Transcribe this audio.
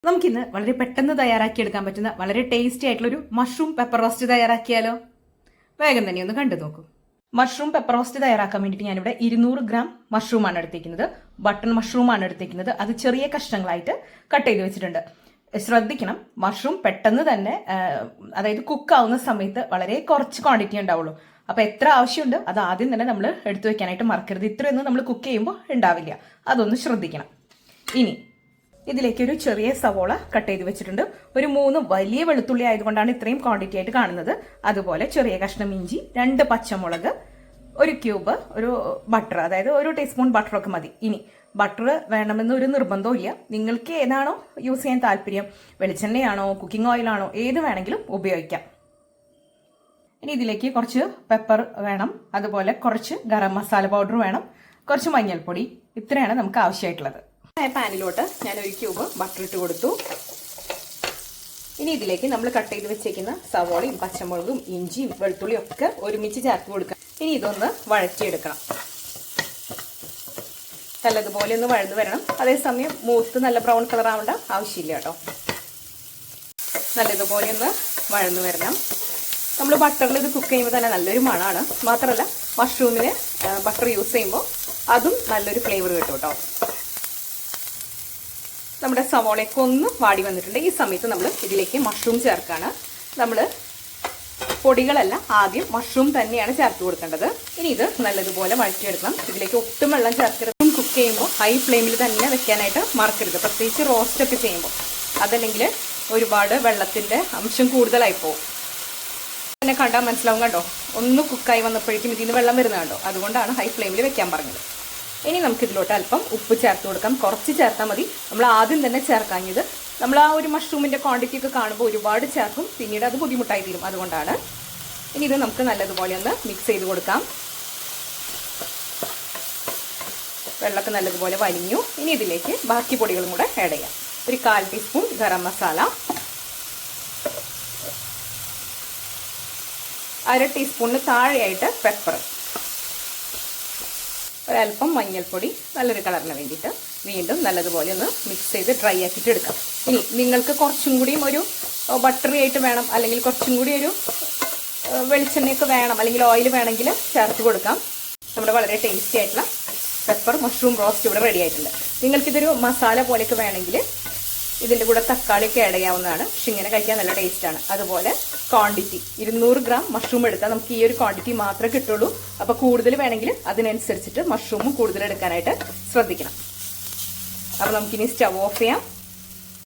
നമുക്കിന്ന് വളരെ പെട്ടെന്ന് തയ്യാറാക്കിയെടുക്കാൻ പറ്റുന്ന വളരെ ടേസ്റ്റി ആയിട്ടുള്ള ഒരു മഷ്റൂം പെപ്പർ റോസ്റ്റ് തയ്യാറാക്കിയാലോ? വേഗം തന്നെ ഒന്ന് കണ്ടു നോക്കൂ. മഷ്റൂം പെപ്പർ റോസ്റ്റ് തയ്യാറാക്കാൻ വേണ്ടിയിട്ട് ഞാനിവിടെ 200 ഗ്രാം മഷ്റൂമാണ് എടുത്തിരിക്കുന്നത്. ബട്ടൺ മഷ്റൂമാണ് എടുത്തിരിക്കുന്നത്. അത് ചെറിയ കഷ്ണങ്ങളായിട്ട് കട്ട് ചെയ്ത് വെച്ചിട്ടുണ്ട്. ശ്രദ്ധിക്കണം, മഷ്റൂം പെട്ടെന്ന് തന്നെ അതായത് കുക്ക് ആവുന്ന സമയത്ത് വളരെ കുറച്ച് ക്വാണ്ടിറ്റി ഉണ്ടാവുള്ളൂ. അപ്പോൾ എത്ര ആവശ്യമുണ്ട് അത് ആദ്യം തന്നെ നമ്മൾ എടുത്തു വെക്കാനായിട്ട് മറക്കരുത്. ഇത്രയൊന്നും നമ്മൾ കുക്ക് ചെയ്യുമ്പോൾ ഉണ്ടാവില്ല, അതൊന്ന് ശ്രദ്ധിക്കണം. ഇനി ഇതിലേക്ക് ഒരു ചെറിയ സവോള കട്ട് ചെയ്ത് വെച്ചിട്ടുണ്ട്. ഒരു 3 വലിയ വെളുത്തുള്ളി ആയതുകൊണ്ടാണ് ഇത്രയും ക്വാണ്ടിറ്റി ആയിട്ട് കാണുന്നത്. അതുപോലെ ചെറിയ കഷ്ണം ഇഞ്ചി, 2 പച്ചമുളക്, ഒരു ക്യൂബ്, ഒരു ബട്ടർ, അതായത് 1 ടീസ്പൂൺ ബട്ടറൊക്കെ മതി. ഇനി ബട്ടർ വേണമെന്ന് ഒരു നിർബന്ധവും ഇല്ല. നിങ്ങൾക്ക് ഏതാണോ യൂസ് ചെയ്യാൻ താല്പര്യം, വെളിച്ചെണ്ണയാണോ കുക്കിംഗ് ഓയിലാണോ ഏത് വേണമെങ്കിലും ഉപയോഗിക്കാം. ഇനി ഇതിലേക്ക് കുറച്ച് പെപ്പർ വേണം, അതുപോലെ കുറച്ച് ഗരം മസാല പൗഡർ വേണം, കുറച്ച് മഞ്ഞൾപ്പൊടി. ഇത്രയാണ് നമുക്ക് ആവശ്യമായിട്ടുള്ളത്. പാനിലോട്ട് ഞാൻ 1 ക്യൂബ് ബട്ടർ ഇട്ട് കൊടുത്തു. ഇനി ഇതിലേക്ക് നമ്മൾ കട്ട് ചെയ്ത് വെച്ചേക്കുന്ന സവോളയും പച്ചമുളകും ഇഞ്ചിയും വെളുത്തുള്ളിയും ഒക്കെ ഒരുമിച്ച് ചേർത്ത് കൊടുക്കാം. ഇനി ഇതൊന്ന് വഴറ്റിയെടുക്കണം. നല്ലതുപോലെ ഒന്ന് വഴന്നു വരണം. അതേസമയം മൂത്ത് നല്ല ബ്രൗൺ കളർ ആവേണ്ട ആവശ്യമില്ല കേട്ടോ. നല്ലതുപോലെ ഒന്ന് വഴന്നു വരണം. നമ്മൾ ബട്ടറിൽ ഇത് കുക്ക് ചെയ്യുമ്പോൾ തന്നെ നല്ലൊരു മണമാണ്. മാത്രമല്ല മഷ്റൂമിന് ബട്ടർ യൂസ് ചെയ്യുമ്പോൾ അതും നല്ലൊരു ഫ്ലേവർ കിട്ടും കേട്ടോ. നമ്മുടെ സവോളയൊക്കെ ഒന്ന് വാടി വന്നിട്ടുണ്ട്. ഈ സമയത്ത് നമ്മൾ ഇതിലേക്ക് മഷ്റൂം ചേർക്കാണ്. നമ്മൾ പൊടികളല്ല, ആദ്യം മഷ്റൂം തന്നെയാണ് ചേർത്ത് കൊടുക്കേണ്ടത്. ഇനി ഇത് നല്ലതുപോലെ വഴറ്റിയെടുക്കണം. ഇതിലേക്ക് ഒട്ടും വെള്ളം ചേർക്കരുത്. കുക്ക് ചെയ്യുമ്പോൾ ഹൈ ഫ്ലെയിമിൽ തന്നെ വെക്കാനായിട്ട് മറക്കരുത്, പ്രത്യേകിച്ച് റോസ്റ്റ് ഒക്കെ ചെയ്യുമ്പോൾ. അതല്ലെങ്കിൽ ഒരുപാട് വെള്ളത്തിൻ്റെ അംശം കൂടുതലായി പോകും. എന്നെ കണ്ടാൽ മനസ്സിലാവും കണ്ടോ, ഒന്ന് കുക്കായി വന്നപ്പോഴേക്കും ഇതിൽ നിന്ന് വെള്ളം വരുന്നത് കണ്ടോ. അതുകൊണ്ടാണ് ഹൈ ഫ്ലെയിമിൽ വെക്കാൻ പറഞ്ഞത്. ഇനി നമുക്കിതിലോട്ട് അല്പം ഉപ്പ് ചേർത്ത് കൊടുക്കാം. കുറച്ച് ചേർത്താൽ മതി. നമ്മൾ ആദ്യം തന്നെ ചേർക്കാഞ്ഞത് നമ്മൾ ആ ഒരു മഷ്റൂമിൻ്റെ ക്വാണ്ടിറ്റി ഒക്കെ കാണുമ്പോൾ ഒരുപാട് ചേർക്കും, പിന്നീട് അത് ബുദ്ധിമുട്ടായി തീരും. അതുകൊണ്ടാണ്. ഇനി ഇത് നമുക്ക് നല്ലതുപോലെ ഒന്ന് മിക്സ് ചെയ്ത് കൊടുക്കാം. വെള്ളമൊക്കെ നല്ലതുപോലെ വലിഞ്ഞു. ഇനി ഇതിലേക്ക് ബാക്കി പൊടികളും കൂടെ ആഡ് ചെയ്യാം. ഒരു 1/4 ടീസ്പൂൺ ഗരം മസാല, 1/2 ടീസ്പൂണിന് താഴെയായിട്ട് പെപ്പർ, ഒരല്പം മഞ്ഞൾപ്പൊടി, നല്ലൊരു കളറിന് വേണ്ടിയിട്ട്. വീണ്ടും നല്ലതുപോലെ ഒന്ന് മിക്സ് ചെയ്ത് ഡ്രൈ ആക്കിയിട്ട് എടുക്കാം. ഇനി നിങ്ങൾക്ക് കുറച്ചും കൂടിയും ഒരു ബട്ടറി ആയിട്ട് വേണം, അല്ലെങ്കിൽ കുറച്ചും കൂടി ഒരു വെളിച്ചെണ്ണയൊക്കെ വേണം, അല്ലെങ്കിൽ ഓയിൽ വേണമെങ്കിൽ ചേർത്ത് കൊടുക്കാം. നമ്മുടെ വളരെ ടേസ്റ്റി ആയിട്ടുള്ള പെപ്പർ മഷ്റൂം റോസ്റ്റ് ഇവിടെ റെഡി ആയിട്ടുണ്ട്. നിങ്ങൾക്കിതൊരു മസാല പോലെയൊക്കെ വേണമെങ്കിൽ ഇതിൻ്റെ കൂടെ തക്കാളിയൊക്കെ ആഡ് ചെയ്യാവുന്നതാണ്. പക്ഷെ ഇങ്ങനെ കഴിക്കാൻ നല്ല ടേസ്റ്റാണ്. അതുപോലെ ക്വാണ്ടിറ്റി 200 ഗ്രാം മഷ്റൂം എടുത്താൽ നമുക്ക് ഈ ഒരു ക്വാണ്ടിറ്റി മാത്രമേ കിട്ടുള്ളൂ. അപ്പോൾ കൂടുതൽ വേണമെങ്കിൽ അതിനനുസരിച്ചിട്ട് മഷ്റൂമും കൂടുതൽ എടുക്കാനായിട്ട് ശ്രദ്ധിക്കണം. അപ്പോൾ നമുക്കിനി സ്റ്റവ് ഓഫ് ചെയ്യാം.